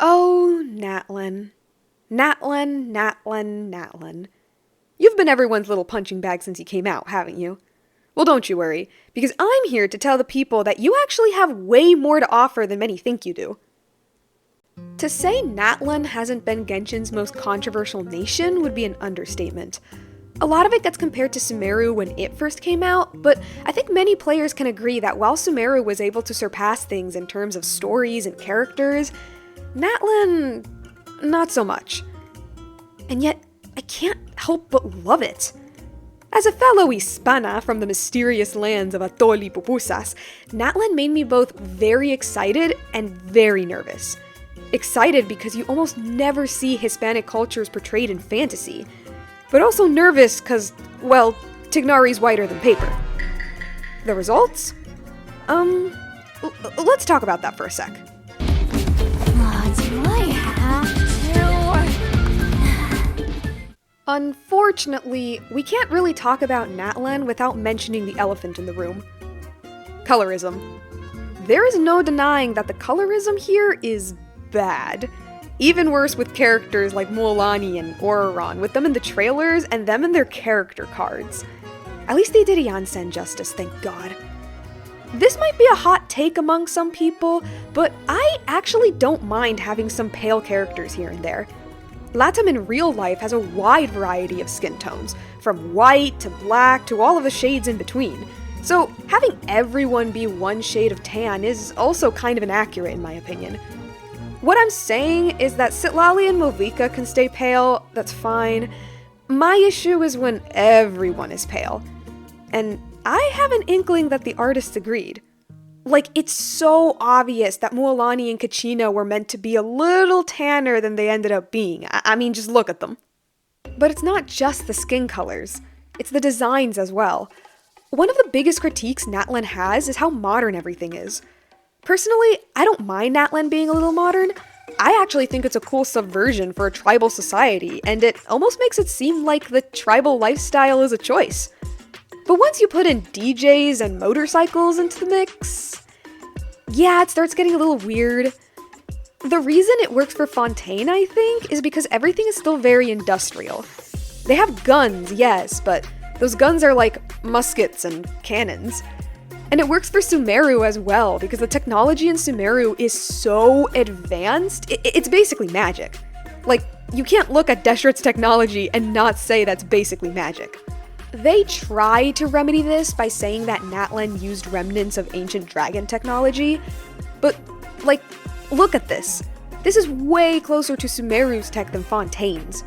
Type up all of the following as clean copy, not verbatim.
Oh, Natlan. Natlan, Natlan, Natlan. You've been everyone's little punching bag since you came out, haven't you? Well, don't you worry, because I'm here to tell the people that you actually have way more to offer than many think you do. To say Natlan hasn't been Genshin's most controversial nation would be an understatement. A lot of it gets compared to Sumeru when it first came out, but I think many players can agree that while Sumeru was able to surpass things in terms of stories and characters, Natlan, not so much. And yet, I can't help but love it. As a fellow Hispana from the mysterious lands of Atol y Pupusas, Natlan made me both very excited and very nervous. Excited because you almost never see Hispanic cultures portrayed in fantasy, but also nervous because, well, Tignari's whiter than paper. The results? Let's talk about that for a sec. Do I have to? Unfortunately, we can't really talk about Natlan without mentioning the elephant in the room. Colorism. There is no denying that the colorism here is bad. Even worse with characters like Mualani and Ororon, with them in the trailers and them in their character cards. At least they did Jansen justice, thank God. This might be a hot take among some people, but I actually don't mind having some pale characters here and there. Latam in real life has a wide variety of skin tones, from white to black to all of the shades in between. So having everyone be one shade of tan is also kind of inaccurate in my opinion. What I'm saying is that Citlali and Movika can stay pale, that's fine. My issue is when everyone is pale. And I have an inkling that the artists agreed. Like, it's so obvious that Mualani and Kachina were meant to be a little tanner than they ended up being. I mean, just look at them. But it's not just the skin colors. It's the designs as well. One of the biggest critiques Natlan has is how modern everything is. Personally, I don't mind Natlan being a little modern. I actually think it's a cool subversion for a tribal society, and it almost makes it seem like the tribal lifestyle is a choice. But once you put in DJs and motorcycles into the mix, yeah, it starts getting a little weird. The reason it works for Fontaine, I think, is because everything is still very industrial. They have guns, yes, but those guns are like muskets and cannons. And it works for Sumeru as well, because the technology in Sumeru is so advanced, it's basically magic. Like, you can't look at Deshret's technology and not say that's basically magic. They try to remedy this by saying that Natlan used remnants of ancient dragon technology, but, like, look at this. This is way closer to Sumeru's tech than Fontaine's.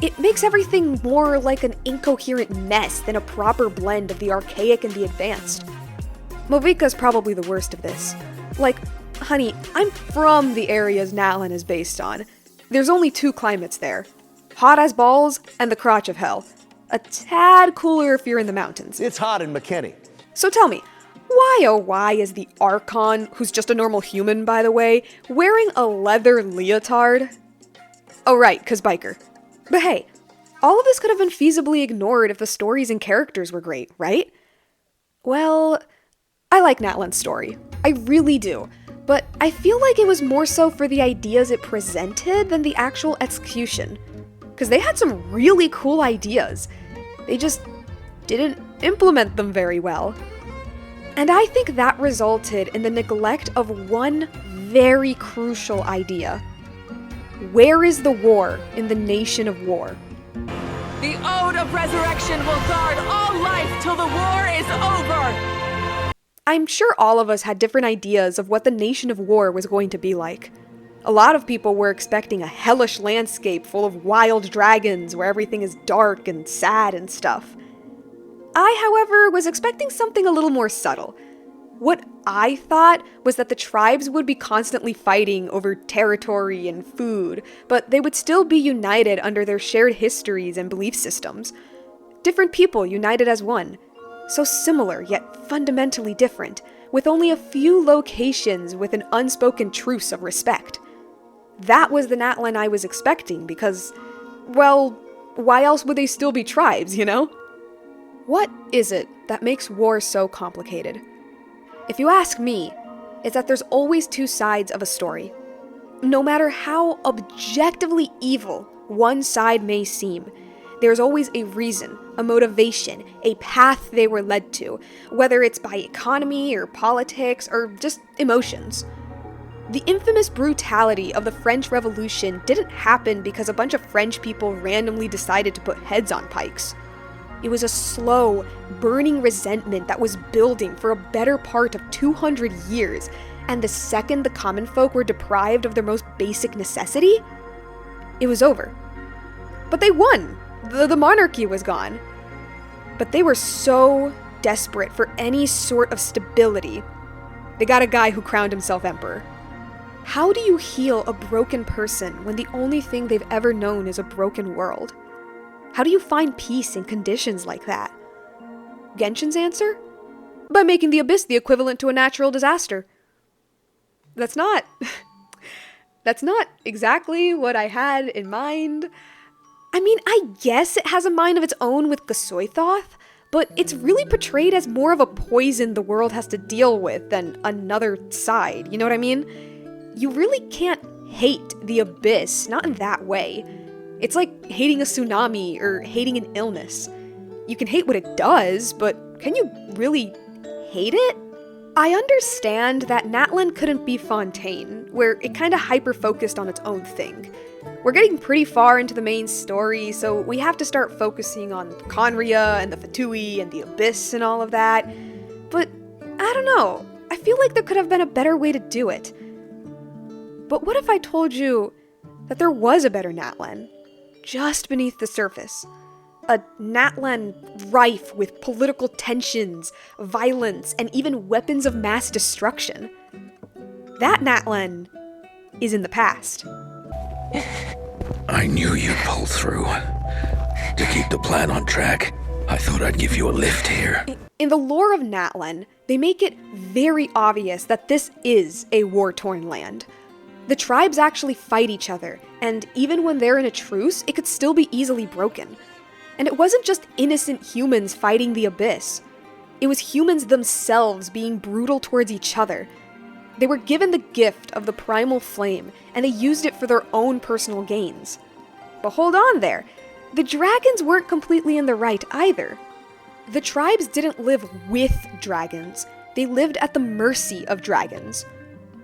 It makes everything more like an incoherent mess than a proper blend of the archaic and the advanced. Movika's probably the worst of this. Like, honey, I'm from the areas Natlan is based on. There's only 2 climates there. Hot as balls and the crotch of hell. A tad cooler if you're in the mountains. It's hot in McKinney. So tell me, why oh why is the Archon, who's just a normal human by the way, wearing a leather leotard? Oh right, 'cause biker. But hey, all of this could have been feasibly ignored if the stories and characters were great, right? Well, I like Natlan's story. I really do. But I feel like it was more so for the ideas it presented than the actual execution. Because they had some really cool ideas. They just didn't implement them very well. And I think that resulted in the neglect of one very crucial idea. Where is the war in the nation of war? The Ode of Resurrection will guard all life till the war is over! I'm sure all of us had different ideas of what the nation of war was going to be like. A lot of people were expecting a hellish landscape full of wild dragons where everything is dark and sad and stuff. I, however, was expecting something a little more subtle. What I thought was that the tribes would be constantly fighting over territory and food, but they would still be united under their shared histories and belief systems. Different people united as one. So similar, yet fundamentally different, with only a few locations with an unspoken truce of respect. That was the Natlan I was expecting because, well, why else would they still be tribes, you know? What is it that makes war so complicated? If you ask me, it's that there's always 2 sides of a story. No matter how objectively evil one side may seem, there's always a reason, a motivation, a path they were led to, whether it's by economy or politics or just emotions. The infamous brutality of the French Revolution didn't happen because a bunch of French people randomly decided to put heads on pikes. It was a slow, burning resentment that was building for a better part of 200 years, and the second the common folk were deprived of their most basic necessity, it was over. But they won! The monarchy was gone. But they were so desperate for any sort of stability. They got a guy who crowned himself emperor. How do you heal a broken person when the only thing they've ever known is a broken world? How do you find peace in conditions like that? Genshin's answer? By making the abyss the equivalent to a natural disaster. That's not exactly what I had in mind. I mean, I guess it has a mind of its own with Gasoithoth, but it's really portrayed as more of a poison the world has to deal with than another side, you know what I mean? You really can't hate the abyss, not in that way. It's like hating a tsunami or hating an illness. You can hate what it does, but can you really hate it? I understand that Natlan couldn't be Fontaine, where it kinda hyper-focused on its own thing. We're getting pretty far into the main story, so we have to start focusing on Conria and the Fatui and the Abyss and all of that. But, I don't know, I feel like there could have been a better way to do it. But what if I told you that there was a better Natlan, just beneath the surface? A Natlan rife with political tensions, violence, and even weapons of mass destruction. That Natlan is in the past. I knew you'd pull through. To keep the plan on track, I thought I'd give you a lift here. In the lore of Natlan, they make it very obvious that this is a war-torn land. The tribes actually fight each other, and even when they're in a truce, it could still be easily broken. And it wasn't just innocent humans fighting the abyss. It was humans themselves being brutal towards each other. They were given the gift of the primal flame, and they used it for their own personal gains. But hold on there, the dragons weren't completely in the right either. The tribes didn't live with dragons, they lived at the mercy of dragons.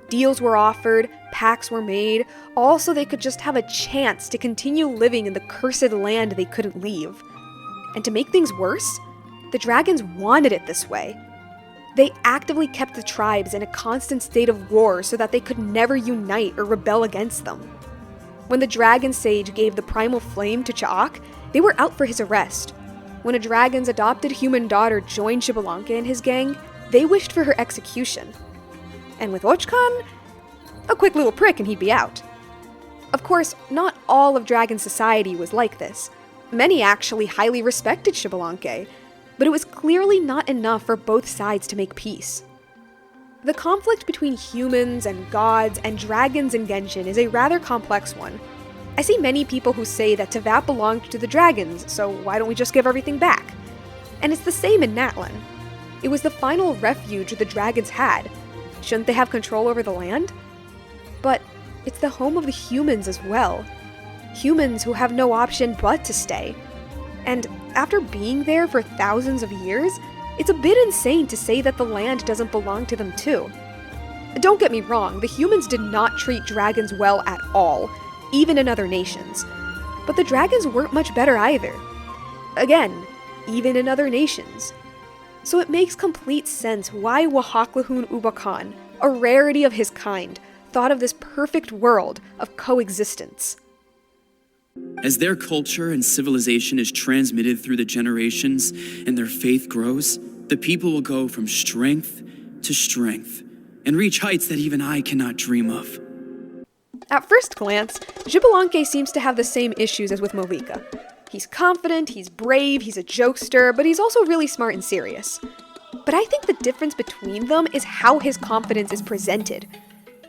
Deals were offered, pacts were made, all so they could just have a chance to continue living in the cursed land they couldn't leave. And to make things worse, the dragons wanted it this way. They actively kept the tribes in a constant state of war so that they could never unite or rebel against them. When the dragon sage gave the primal flame to Cha'ak, they were out for his arrest. When a dragon's adopted human daughter joined Xbalanque and his gang, they wished for her execution. And with Och-Kan, a quick little prick and he'd be out. Of course, not all of dragon society was like this. Many actually highly respected Xbalanque, but it was clearly not enough for both sides to make peace. The conflict between humans and gods and dragons in Genshin is a rather complex one. I see many people who say that Teyvat belonged to the dragons, so why don't we just give everything back? And it's the same in Natlan. It was the final refuge the dragons had. Shouldn't they have control over the land? But it's the home of the humans as well. Humans who have no option but to stay. And after being there for thousands of years, it's a bit insane to say that the land doesn't belong to them too. Don't get me wrong, the humans did not treat dragons well at all, even in other nations. But the dragons weren't much better either. Again, even in other nations. So it makes complete sense why Waxaklahun Ubah Kan, a rarity of his kind, thought of this perfect world of coexistence. As their culture and civilization is transmitted through the generations and their faith grows, the people will go from strength to strength and reach heights that even I cannot dream of. At first glance, Xbalanque seems to have the same issues as with Malika. He's confident, he's brave, he's a jokester, but he's also really smart and serious. But I think the difference between them is how his confidence is presented.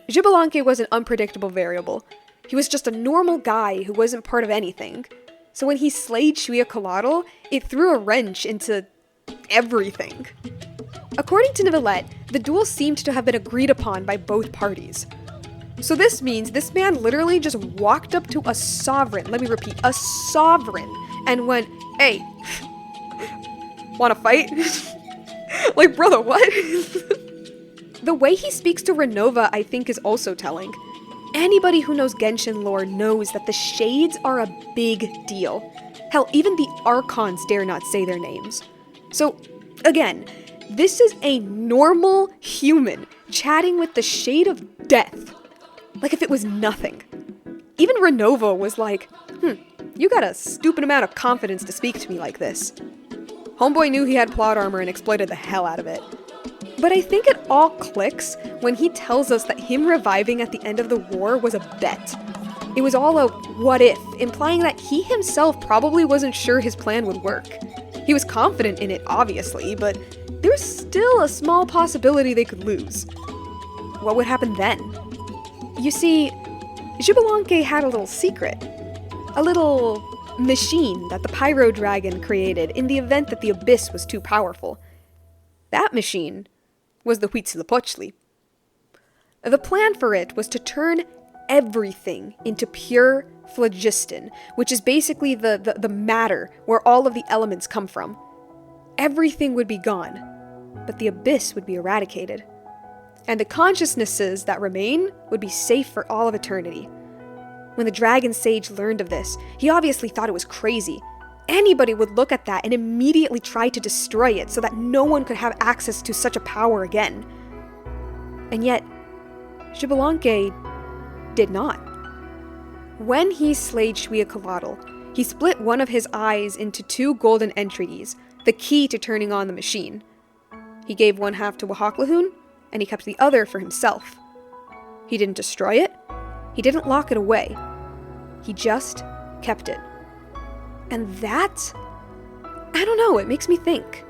Xbalanque was an unpredictable variable. He was just a normal guy who wasn't part of anything. So when he slayed Xuya, it threw a wrench into everything. According to Neuvillette, the duel seemed to have been agreed upon by both parties. So this means this man literally just walked up to a sovereign, let me repeat, a sovereign, and went, "Hey, wanna fight?" Like, brother, what? The way he speaks to Renova, I think, is also telling. Anybody who knows Genshin lore knows that the Shades are a big deal. Hell, even the Archons dare not say their names. So, again, this is a normal human chatting with the Shade of Death. Like if it was nothing. Even Renova was like, you got a stupid amount of confidence to speak to me like this. Homeboy knew he had plot armor and exploited the hell out of it. But I think it all clicks when he tells us that him reviving at the end of the war was a bet. It was all a what if, implying that he himself probably wasn't sure his plan would work. He was confident in it, obviously, but there's still a small possibility they could lose. What would happen then? You see, Xbalanque had a little secret. A little machine that the Pyro Dragon created in the event that the Abyss was too powerful. That machine was the Huitzilopochtli. The plan for it was to turn everything into pure phlogiston, which is basically the matter where all of the elements come from. Everything would be gone, but the Abyss would be eradicated. And the consciousnesses that remain would be safe for all of eternity. When the Dragon Sage learned of this, he obviously thought it was crazy. Anybody would look at that and immediately try to destroy it so that no one could have access to such a power again. And yet, Xbalanque did not. When he slayed Xuecolotl, he split one of his eyes into 2 golden entities, the key to turning on the machine. He gave one half to Waxaklahun, and he kept the other for himself. He didn't destroy it. He didn't lock it away. He just kept it. And that, I don't know, it makes me think.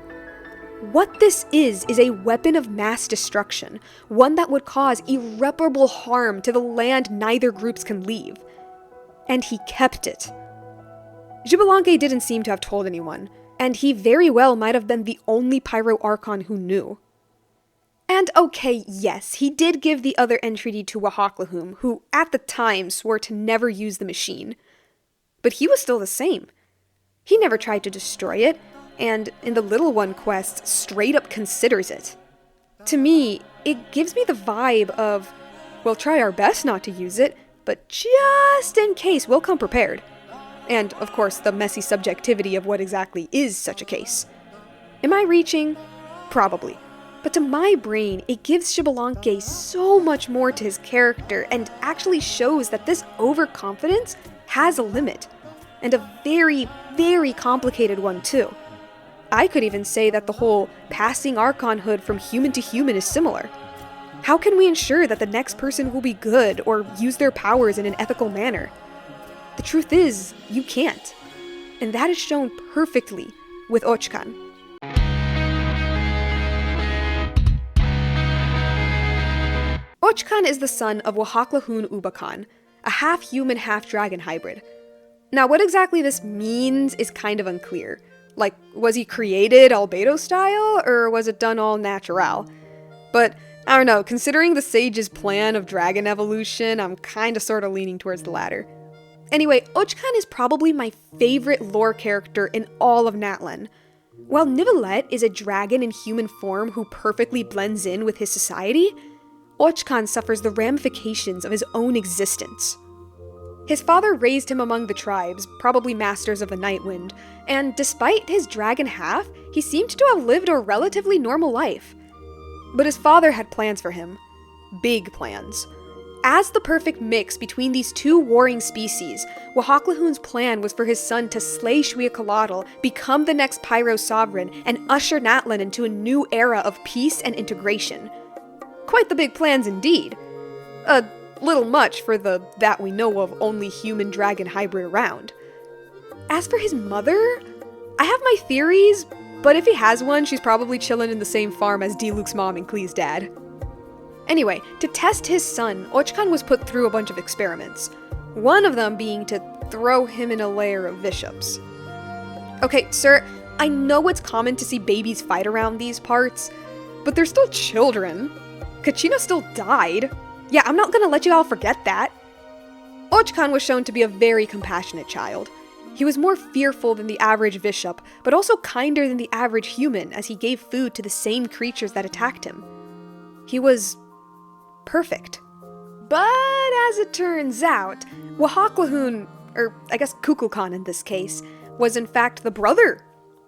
What this is a weapon of mass destruction, one that would cause irreparable harm to the land neither groups can leave. And he kept it. Xbalanque didn't seem to have told anyone, and he very well might have been the only Pyro Archon who knew. And okay, yes, he did give the other entity to Waxaklahun, who at the time swore to never use the machine. But he was still the same. He never tried to destroy it, and in the Little One quest, straight up considers it. To me, it gives me the vibe of, we'll try our best not to use it, but just in case, we'll come prepared. And, of course, the messy subjectivity of what exactly is such a case. Am I reaching? Probably. But to my brain, it gives Xbalanque so much more to his character and actually shows that this overconfidence has a limit. And a very, very complicated one too. I could even say that the whole passing Archonhood from human to human is similar. How can we ensure that the next person will be good or use their powers in an ethical manner? The truth is, you can't. And that is shown perfectly with Och-Kan. Och-Kan is the son of Waxaklahun Ubah Kan, a half-human, half-dragon hybrid. Now, what exactly this means is kind of unclear. Like, was he created albedo style, or was it done all natural? But, I don't know, considering the sage's plan of dragon evolution, I'm kinda sorta leaning towards the latter. Anyway, Och-Kan is probably my favorite lore character in all of Natlan. While Nivelette is a dragon in human form who perfectly blends in with his society, Och-Kan suffers the ramifications of his own existence. His father raised him among the tribes, probably masters of the Nightwind, and despite his dragon half, he seemed to have lived a relatively normal life. But his father had plans for him. Big plans. As the perfect mix between these two warring species, Waxaklahun's plan was for his son to slay Xuecolotl, become the next Pyro Sovereign, and usher Natlan into a new era of peace and integration. Quite the big plans indeed. A little much for the that we know of only human dragon hybrid around. As for his mother, I have my theories, but if he has one, she's probably chilling in the same farm as D-Luke's mom and Klee's dad. Anyway, to test his son, Och-Kan was put through a bunch of experiments. One of them being to throw him in a layer of bishops. Okay, sir, I know it's common to see babies fight around these parts, but they're still children. Kachina still died. Yeah, I'm not gonna let you all forget that. Och-Kan was shown to be a very compassionate child. He was more fearful than the average bishop, but also kinder than the average human as he gave food to the same creatures that attacked him. He was perfect. But as it turns out, Waxaklahun, or I guess Kukulkan in this case, was in fact the brother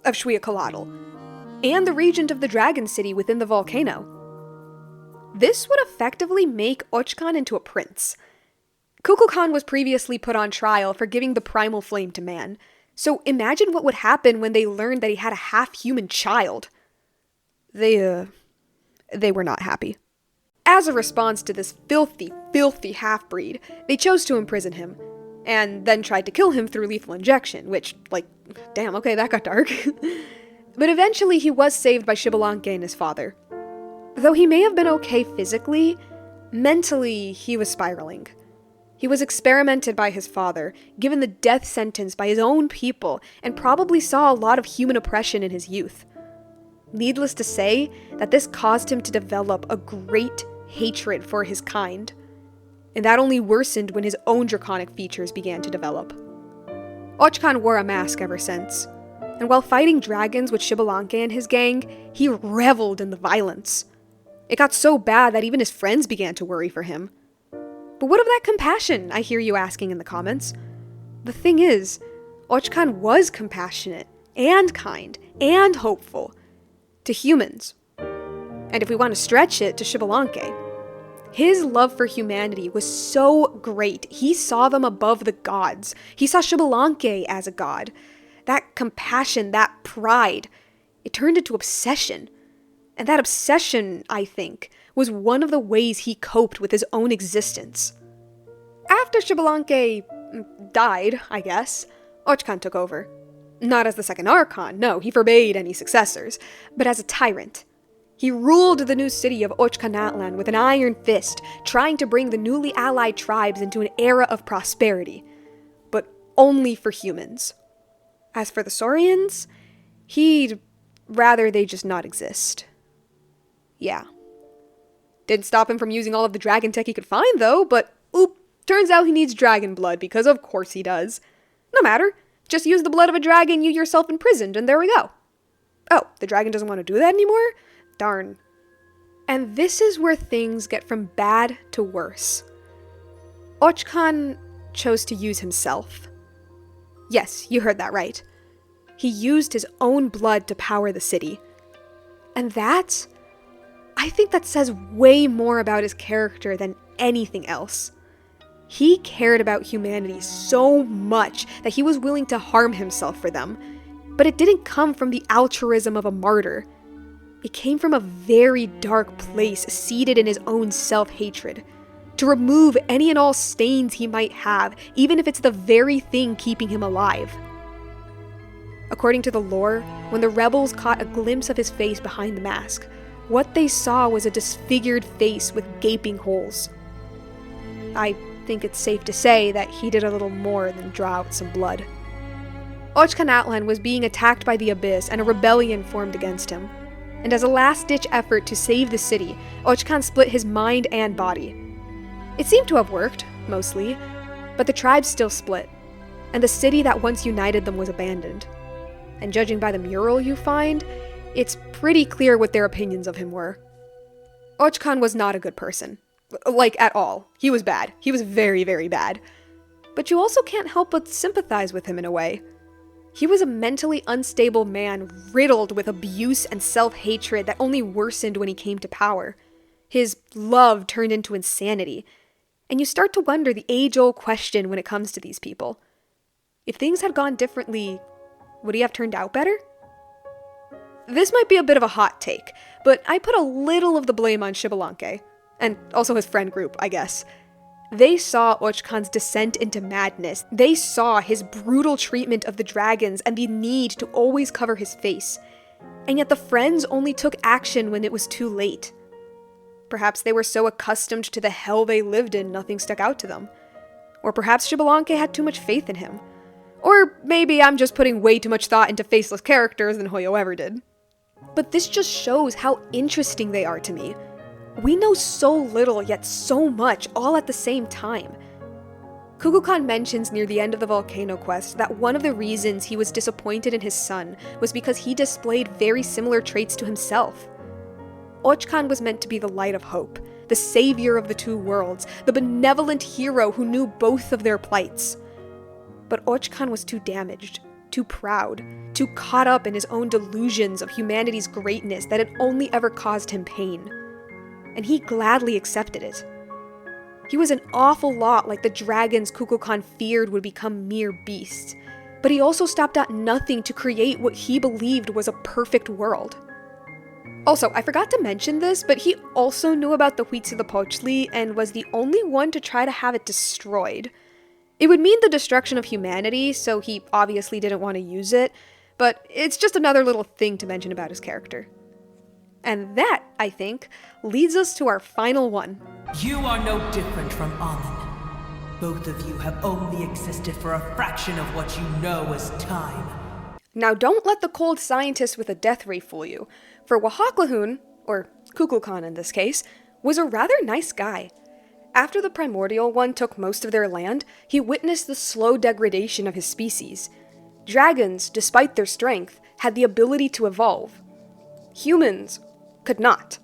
of Xbalanque, and the regent of the Dragon City within the volcano. This would effectively make Och-Kan into a prince. Kukulkan was previously put on trial for giving the primal flame to man, so imagine what would happen when they learned that he had a half-human child. They were not happy. As a response to this filthy, filthy half-breed, they chose to imprison him, and then tried to kill him through lethal injection, which, damn, okay, that got dark. But eventually he was saved by Xbalanque and his father. Though he may have been okay physically, mentally he was spiraling. He was experimented by his father, given the death sentence by his own people, and probably saw a lot of human oppression in his youth. Needless to say, that this caused him to develop a great hatred for his kind. And that only worsened when his own draconic features began to develop. Och-Kan wore a mask ever since, and while fighting dragons with Xbalanque and his gang, he reveled in the violence. It got so bad that even his friends began to worry for him. But what of that compassion, I hear you asking in the comments? The thing is, Och-Kan was compassionate, and kind, and hopeful, to humans. And if we want to stretch it to Xbalanque, his love for humanity was so great, he saw them above the gods. He saw Xbalanque as a god. That compassion, that pride, it turned into obsession. And that obsession, I think, was one of the ways he coped with his own existence. After Xbalanque died, I guess, Och-Kan took over. Not as the second Archon, no, he forbade any successors, but as a tyrant. He ruled the new city of Och-Kan Natlan with an iron fist, trying to bring the newly allied tribes into an era of prosperity. But only for humans. As for the Saurians, he'd rather they just not exist. Yeah. Didn't stop him from using all of the dragon tech he could find, though, but turns out he needs dragon blood, because of course he does. No matter, just use the blood of a dragon you yourself imprisoned, and there we go. Oh, the dragon doesn't want to do that anymore? Darn. And this is where things get from bad to worse. Och-Kan chose to use himself. Yes, you heard that right. He used his own blood to power the city. And I think that says way more about his character than anything else. He cared about humanity so much that he was willing to harm himself for them. But it didn't come from the altruism of a martyr. It came from a very dark place seated in his own self-hatred. To remove any and all stains he might have, even if it's the very thing keeping him alive. According to the lore, when the rebels caught a glimpse of his face behind the mask, what they saw was a disfigured face with gaping holes. I think it's safe to say that he did a little more than draw out some blood. Och-Kan Natlan was being attacked by the Abyss and a rebellion formed against him. And as a last-ditch effort to save the city, Och-Kan split his mind and body. It seemed to have worked, mostly, but the tribes still split, and the city that once united them was abandoned. And judging by the mural you find, it's pretty clear what their opinions of him were. Och-Kan was not a good person. At all. He was bad. He was very, very bad. But you also can't help but sympathize with him in a way. He was a mentally unstable man riddled with abuse and self-hatred that only worsened when he came to power. His love turned into insanity. And you start to wonder the age-old question when it comes to these people. If things had gone differently, would he have turned out better? This might be a bit of a hot take, but I put a little of the blame on Xbalanque, and also his friend group, I guess. They saw Och-Kan's descent into madness. They saw his brutal treatment of the dragons and the need to always cover his face. And yet the friends only took action when it was too late. Perhaps they were so accustomed to the hell they lived in, nothing stuck out to them. Or perhaps Xbalanque had too much faith in him. Or maybe I'm just putting way too much thought into faceless characters than Hoyo ever did. But this just shows how interesting they are to me. We know so little, yet so much, all at the same time. Och-Kan mentions near the end of the volcano quest that one of the reasons he was disappointed in his son was because he displayed very similar traits to himself. Och-Kan was meant to be the light of hope, the savior of the two worlds, the benevolent hero who knew both of their plights. But Och-Kan was too damaged, too proud, too caught up in his own delusions of humanity's greatness that it only ever caused him pain. And he gladly accepted it. He was an awful lot like the dragons Och-Kan feared would become mere beasts, but he also stopped at nothing to create what he believed was a perfect world. Also, I forgot to mention this, but he also knew about the Huitzilopochtli and was the only one to try to have it destroyed. It would mean the destruction of humanity, so he obviously didn't want to use it, but it's just another little thing to mention about his character. And that, I think, leads us to our final one. You are no different from Amun. Both of you have only existed for a fraction of what you know as time. Now don't let the cold scientist with a death ray fool you, for Waxaklahun, or Och-Kan in this case, was a rather nice guy. After the primordial one took most of their land, he witnessed the slow degradation of his species. Dragons, despite their strength, had the ability to evolve. Humans could not.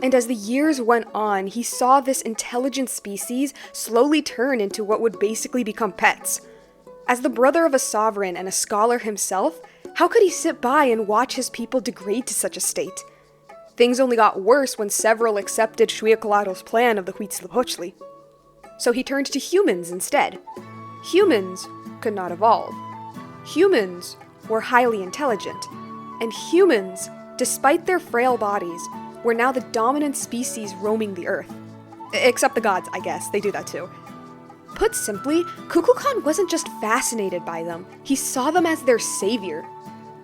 And as the years went on, he saw this intelligent species slowly turn into what would basically become pets. As the brother of a sovereign and a scholar himself, how could he sit by and watch his people degrade to such a state? Things only got worse when several accepted Xuecoatl's plan of the Huitzilopochtli. So he turned to humans instead. Humans could not evolve. Humans were highly intelligent. And humans, despite their frail bodies, were now the dominant species roaming the earth. Except the gods, I guess. They do that too. Put simply, Och-Kan wasn't just fascinated by them. He saw them as their savior.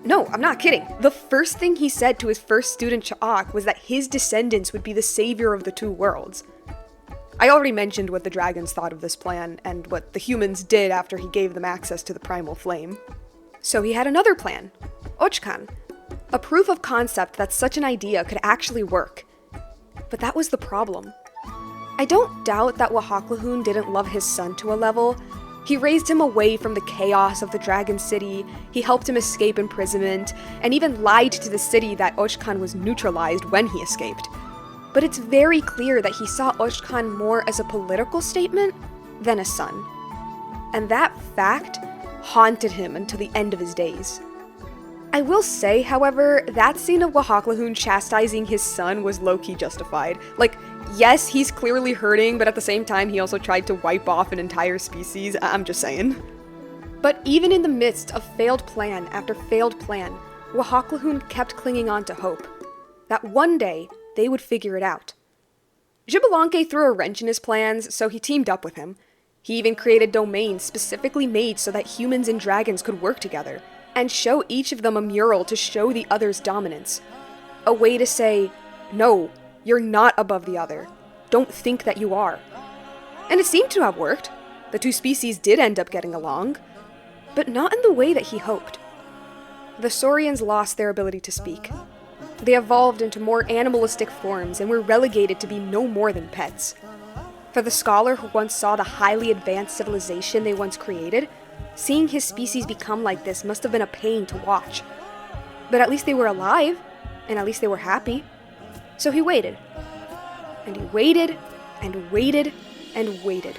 No, I'm not kidding. The first thing he said to his first student Cha'ak was that his descendants would be the savior of the two worlds. I already mentioned what the dragons thought of this plan, and what the humans did after he gave them access to the primal flame. So he had another plan, Och-Kan, a proof of concept that such an idea could actually work. But that was the problem. I don't doubt that Waxaklahun didn't love his son to a level. He raised him away from the chaos of the Dragon City, he helped him escape imprisonment, and even lied to the city that Och-Kan was neutralized when he escaped. But it's very clear that he saw Och-Kan more as a political statement than a son. And that fact haunted him until the end of his days. I will say, however, that scene of Waxaklahun chastising his son was low-key justified. Like, yes, he's clearly hurting, but at the same time, he also tried to wipe off an entire species. I'm just saying. But even in the midst of failed plan after failed plan, Waxaklahun kept clinging on to hope. That one day, they would figure it out. Xbalanque threw a wrench in his plans, so he teamed up with him. He even created domains specifically made so that humans and dragons could work together, and show each of them a mural to show the other's dominance. A way to say, no, you're not above the other. Don't think that you are. And it seemed to have worked. The two species did end up getting along, but not in the way that he hoped. The Saurians lost their ability to speak. They evolved into more animalistic forms and were relegated to be no more than pets. For the scholar who once saw the highly advanced civilization they once created, seeing his species become like this must have been a pain to watch. But at least they were alive, and at least they were happy. So he waited. And he waited, and waited, and waited.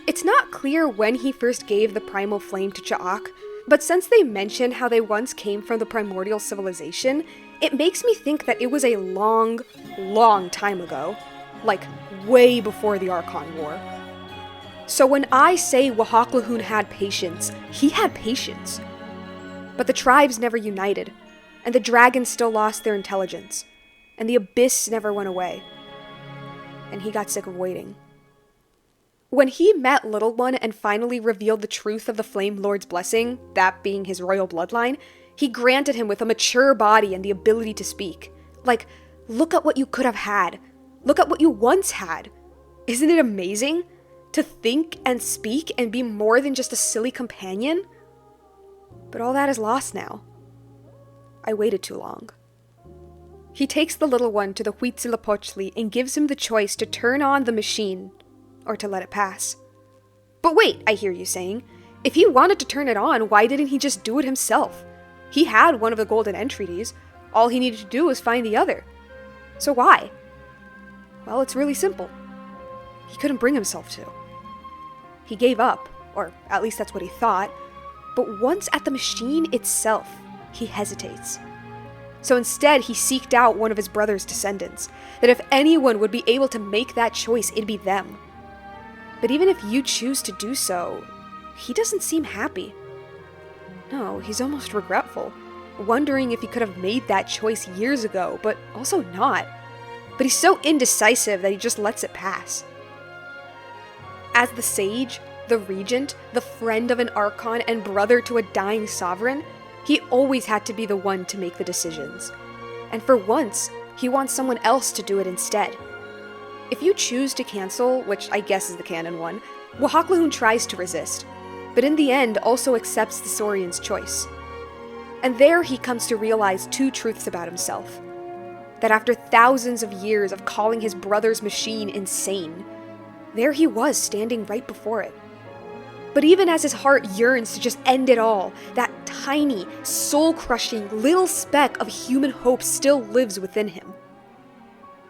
It's not clear when he first gave the primal flame to Cha'ak, but since they mention how they once came from the primordial civilization, it makes me think that it was a long, long time ago. Like, way before the Archon War. So when I say Waxaklahun had patience, he had patience. But the tribes never united, and the dragons still lost their intelligence, and the abyss never went away. And he got sick of waiting. When he met Little One and finally revealed the truth of the Flame Lord's blessing, that being his royal bloodline, he granted him with a mature body and the ability to speak. Like, look at what you could have had. Look at what you once had. Isn't it amazing? To think and speak and be more than just a silly companion? But all that is lost now. I waited too long. He takes the little one to the Huitzilopochtli and gives him the choice to turn on the machine or to let it pass. But wait, I hear you saying, if he wanted to turn it on, why didn't he just do it himself? He had one of the golden entreaties. All he needed to do was find the other. So why? Well, it's really simple. He couldn't bring himself to. He gave up, or at least that's what he thought, but once at the machine itself, he hesitates. So instead, he seeked out one of his brother's descendants, that if anyone would be able to make that choice, it'd be them. But even if you choose to do so, he doesn't seem happy. No, he's almost regretful, wondering if he could have made that choice years ago, but also not. But he's so indecisive that he just lets it pass. As the sage, the regent, the friend of an Archon, and brother to a dying sovereign, he always had to be the one to make the decisions. And for once, he wants someone else to do it instead. If you choose to cancel, which I guess is the canon one, Waxaklahun tries to resist, but in the end also accepts the Saurian's choice. And there he comes to realize two truths about himself. That after thousands of years of calling his brother's machine insane, there he was standing right before it. But even as his heart yearns to just end it all, that tiny, soul-crushing little speck of human hope still lives within him.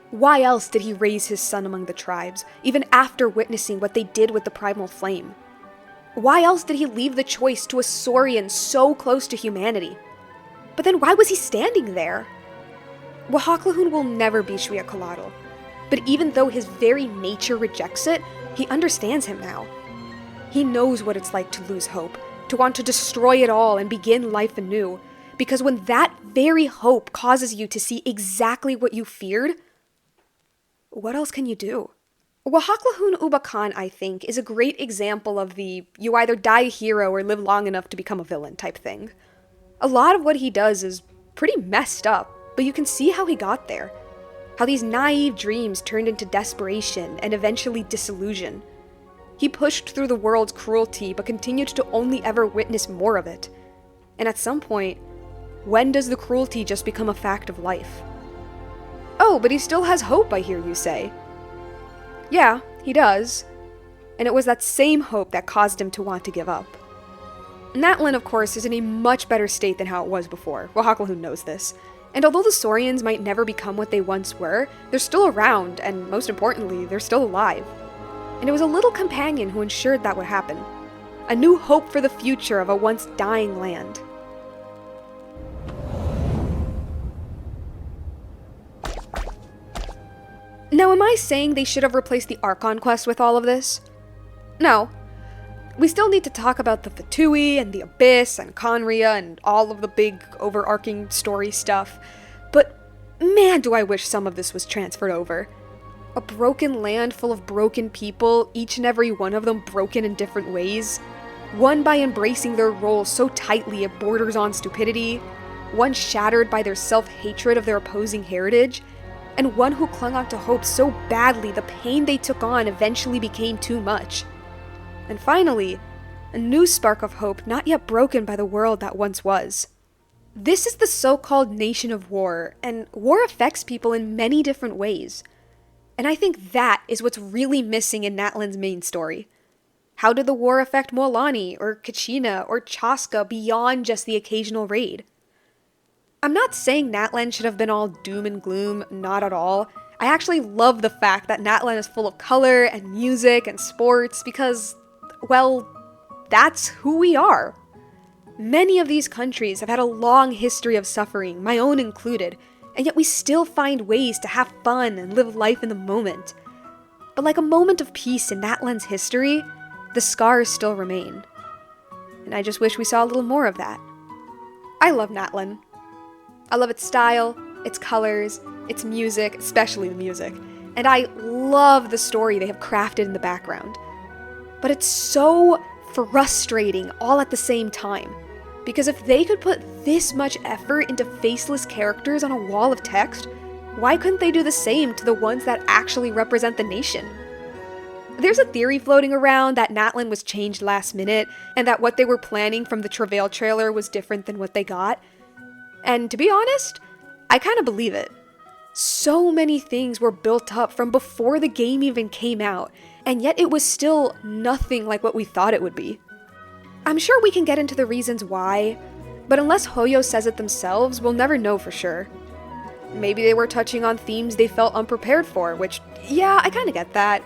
Why else did he raise his son among the tribes, even after witnessing what they did with the primal flame? Why else did he leave the choice to a Saurian so close to humanity? But then why was he standing there? Waxaklahun will never be Xbalanque, but even though his very nature rejects it, he understands him now. He knows what it's like to lose hope, to want to destroy it all and begin life anew, because when that very hope causes you to see exactly what you feared, what else can you do? Waxaklahun Ubah Kan, I think, is a great example of the you either die a hero or live long enough to become a villain type thing. A lot of what he does is pretty messed up, but you can see how he got there. How these naive dreams turned into desperation and eventually disillusion. He pushed through the world's cruelty but continued to only ever witness more of it. And at some point, when does the cruelty just become a fact of life? Oh, but he still has hope, I hear you say. Yeah, he does. And it was that same hope that caused him to want to give up. Natlan, of course, is in a much better state than how it was before. Waxaklahun knows this. And although the Saurians might never become what they once were, they're still around, and most importantly, they're still alive. And it was a little companion who ensured that would happen. A new hope for the future of a once dying land. Now, am I saying they should have replaced the Archon Quest with all of this? No. We still need to talk about the Fatui and the Abyss and Conria and all of the big overarching story stuff, but man, do I wish some of this was transferred over. A broken land full of broken people, each and every one of them broken in different ways. One by embracing their roles so tightly it borders on stupidity, one shattered by their self-hatred of their opposing heritage, and one who clung on to hope so badly the pain they took on eventually became too much. And finally, a new spark of hope not yet broken by the world that once was. This is the so-called Nation of War, and war affects people in many different ways. And I think that is what's really missing in Natlan's main story. How did the war affect Molani, or Kachina, or Chaska beyond just the occasional raid? I'm not saying Natlan should have been all doom and gloom, not at all. I actually love the fact that Natlan is full of color and music and sports because, well, that's who we are. Many of these countries have had a long history of suffering, my own included, and yet we still find ways to have fun and live life in the moment. But like a moment of peace in Natlan's history, the scars still remain. And I just wish we saw a little more of that. I love Natlan. I love its style, its colors, its music, especially the music, and I love the story they have crafted in the background. But it's so frustrating all at the same time, because if they could put this much effort into faceless characters on a wall of text, why couldn't they do the same to the ones that actually represent the nation? There's a theory floating around that Natlan was changed last minute, and that what they were planning from the Travail trailer was different than what they got. And to be honest, I kind of believe it. So many things were built up from before the game even came out, and yet it was still nothing like what we thought it would be. I'm sure we can get into the reasons why, but unless Hoyo says it themselves, we'll never know for sure. Maybe they were touching on themes they felt unprepared for, which, yeah, I kinda get that.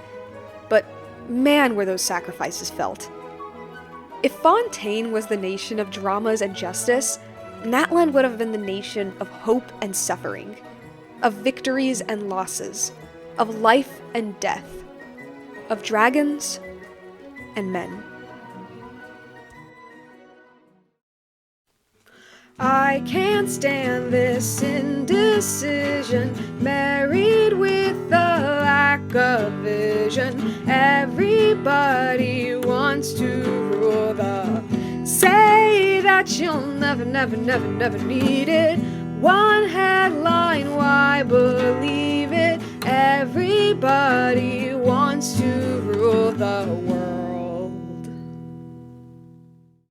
But man, were those sacrifices felt. If Fontaine was the nation of dramas and justice, Natlan would have been the nation of hope and suffering, of victories and losses, of life and death, of dragons and men. I can't stand this indecision, married with a lack of vision. Everybody wants to rule the... Say that you'll never need it. One headline, why believe it? Everybody wants to rule the world.